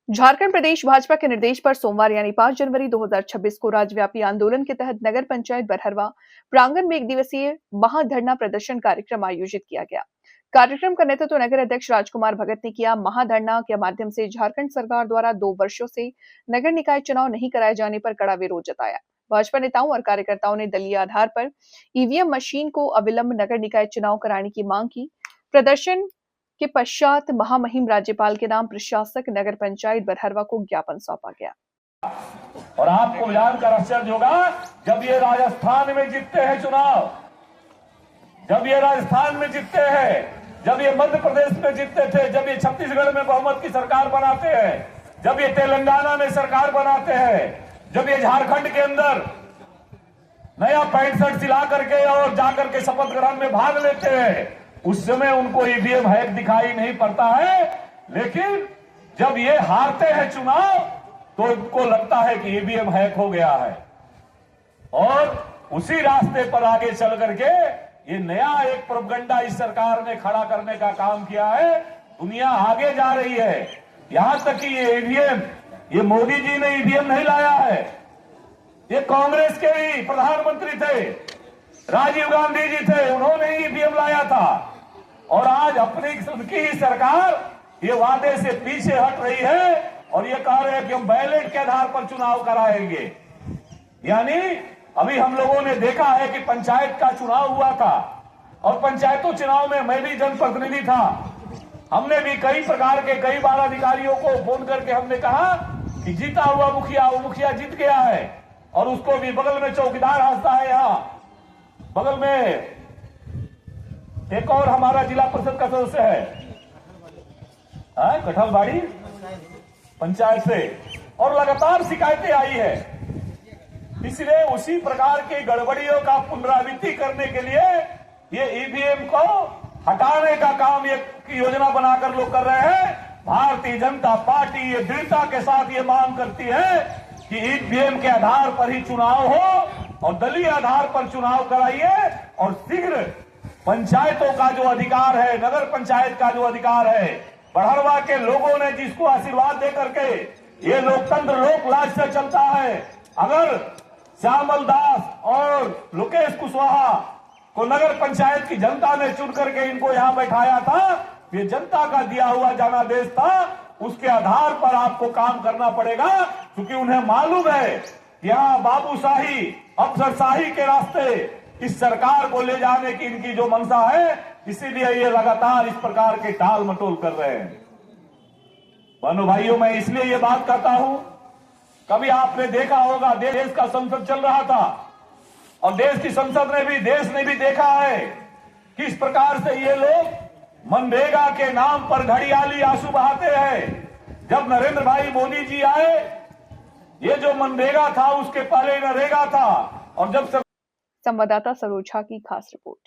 झारखंड प्रदेश भाजपा के निर्देश पर सोमवार यानी 5 जनवरी 2026 को राज्यव्यापी आंदोलन के तहत नगर पंचायत बरहरवा प्रांगण में एक दिवसीय महाधरना प्रदर्शन कार्यक्रम आयोजित किया गया। कार्यक्रम का नेतृत्व नगर अध्यक्ष राजकुमार भगत ने किया। महाधरना के माध्यम से झारखंड सरकार द्वारा 2 वर्षों से नगर निकाय चुनाव नहीं कराए जाने पर कड़ा विरोध जताया। भाजपा नेताओं और कार्यकर्ताओं ने दलीय आधार पर ईवीएम मशीन को अविलंब नगर निकाय चुनाव कराने की मांग की। प्रदर्शन के पश्चात महामहिम राज्यपाल के नाम प्रशासक नगर पंचायत बरहरवा को ज्ञापन सौंपा गया। और आपको जानकर आश्चर्य होगा, जब ये राजस्थान में जीतते हैं चुनाव, जब ये राजस्थान में जीतते हैं, जब ये मध्य प्रदेश में जीतते थे, जब ये छत्तीसगढ़ में बहुमत की सरकार बनाते हैं, जब ये तेलंगाना में सरकार बनाते हैं, जब ये झारखंड के अंदर नया पैंट शर्ट सिला करके और जाकर के शपथ ग्रहण में भाग लेते हैं, उस समय उनको ईवीएम हैक दिखाई नहीं पड़ता है। लेकिन जब ये हारते हैं चुनाव तो इनको लगता है कि ईवीएम हैक हो गया है, और उसी रास्ते पर आगे चल करके ये नया एक प्रोपगंडा इस सरकार ने खड़ा करने का काम किया है। दुनिया आगे जा रही है, यहां तक कि ये ईवीएम, ये मोदी जी ने ईवीएम नहीं लाया है, ये कांग्रेस के ही प्रधानमंत्री थे, राजीव गांधी जी थे, उन्होंने ईवीएम लाया था। और आज अपनी उनकी ही सरकार ये वादे से पीछे हट रही है और ये कह रहे हैं कि हम बैलेट के आधार पर चुनाव कराएंगे। यानी अभी हम लोगों ने देखा है कि पंचायत का चुनाव हुआ था, और पंचायतों चुनाव में मैं भी जनप्रतिनिधि था। हमने भी कई प्रकार के कई बार अधिकारियों को फोन करके हमने कहा कि जीता हुआ मुखिया, वो मुखिया जीत गया है, और उसको भी बगल में चौकीदार हंसता है, यहाँ बगल में एक और हमारा जिला परिषद का सदस्य है कठलबाड़ी पंचायत से, और लगातार शिकायतें आई है। इसलिए उसी प्रकार की गड़बड़ियों का पुनरावृत्ति करने के लिए ये ईवीएम को हटाने का काम ये योजना बनाकर लोग कर रहे हैं। भारतीय जनता पार्टी ये दृढ़ता के साथ ये मांग करती है कि ईवीएम के आधार पर ही चुनाव हो और दलीय आधार पर चुनाव कराइए, और शीघ्र पंचायतों का जो अधिकार है, नगर पंचायत का जो अधिकार है, बरहरवा के लोगों ने जिसको आशीर्वाद दे करके ये लोकतंत्र लोकलाज से चलता है। अगर श्यामल दास और लोकेश कुशवाहा को नगर पंचायत की जनता ने चुन करके इनको यहां बैठाया था, ये जनता का दिया हुआ जनादेश था, उसके आधार पर आपको काम करना पड़ेगा, क्योंकि उन्हें मालूम है यहाँ बाबूशाही, अफसरशाही के रास्ते इस सरकार को ले जाने की इनकी जो मंशा है, इसीलिए ये लगातार इस प्रकार के टाल मटोल कर रहे हैं। बहनों भाइयों, मैं इसलिए ये बात करता हूं, कभी आपने देखा होगा देश का संसद चल रहा था, और देश की संसद ने भी, देश ने भी देखा है किस प्रकार से ये लोग मनरेगा के नाम पर घड़ियाली आंसू बहाते हैं। जब नरेंद्र भाई मोदी जी आए, ये जो मनरेगा था उसके पहले नरेगा था, और जब संवाददाता सरोज झा की खास रिपोर्ट।